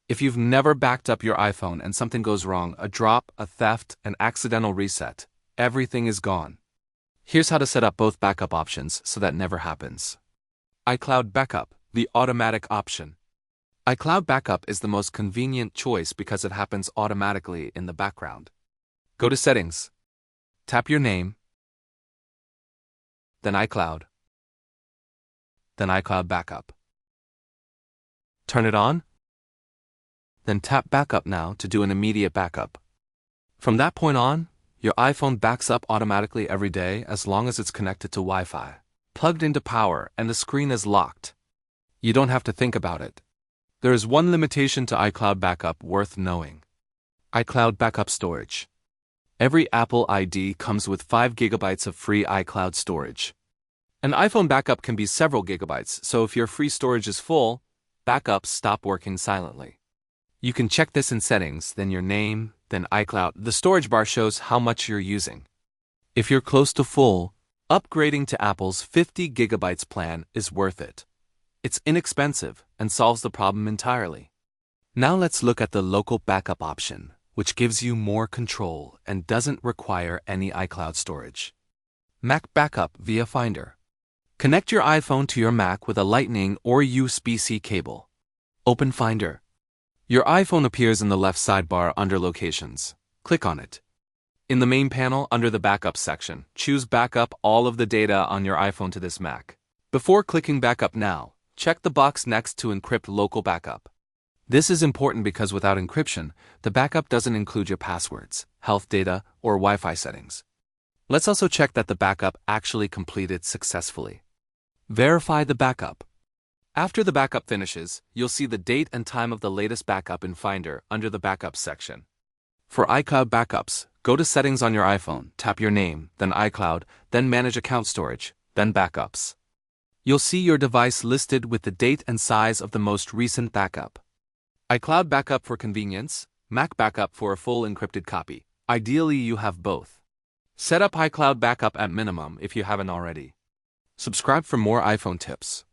If you've never backed up your iPhone and something goes wrong, a drop, a theft, an accidental reset, everything is gone. Here's how to set up both backup options so that never happens. iCloud Backup, the automatic option. iCloud Backup is the most convenient choice because it happens automatically in the background. Go to Settings. Tap your name, then iCloud, then iCloud Backup. Turn it on, then tap Backup Now to do an immediate backup. From that point on, your iPhone backs up automatically every day as long as it's connected to Wi-Fi, plugged into power, and the screen is locked. You don't have to think about it. There is one limitation to iCloud Backup worth knowing. iCloud Backup Storage. Every Apple ID comes with 5 GB of free iCloud storage. An iPhone backup can be several gigabytes, so if your free storage is full, backups stop working silently. You can check this in Settings, then your name, then iCloud. The storage bar shows how much you're using. If you're close to full, upgrading to Apple's 50 GB plan is worth it. It's inexpensive and solves the problem entirely. Now let's look at the local backup option, which gives you more control and doesn't require any iCloud storage. Mac Backup via Finder. Connect your iPhone to your Mac with a Lightning or USB-C cable. Open Finder. Your iPhone appears in the left sidebar under Locations. Click on it. In the main panel, under the Backup section, choose Backup all of the data on your iPhone to this Mac. Before clicking Backup Now, check the box next to Encrypt Local Backup. This is important because without encryption, the backup doesn't include your passwords, health data, or Wi-Fi settings. Let's also check that the backup actually completed successfully. Verify the backup. After the backup finishes, you'll see the date and time of the latest backup in Finder under the Backups section. For iCloud backups, go to Settings on your iPhone, tap your name, then iCloud, then Manage Account Storage, then Backups. You'll see your device listed with the date and size of the most recent backup. iCloud Backup for convenience, Mac Backup for a full encrypted copy. Ideally, you have both. Set up iCloud Backup at minimum if you haven't already. Subscribe for more iPhone tips.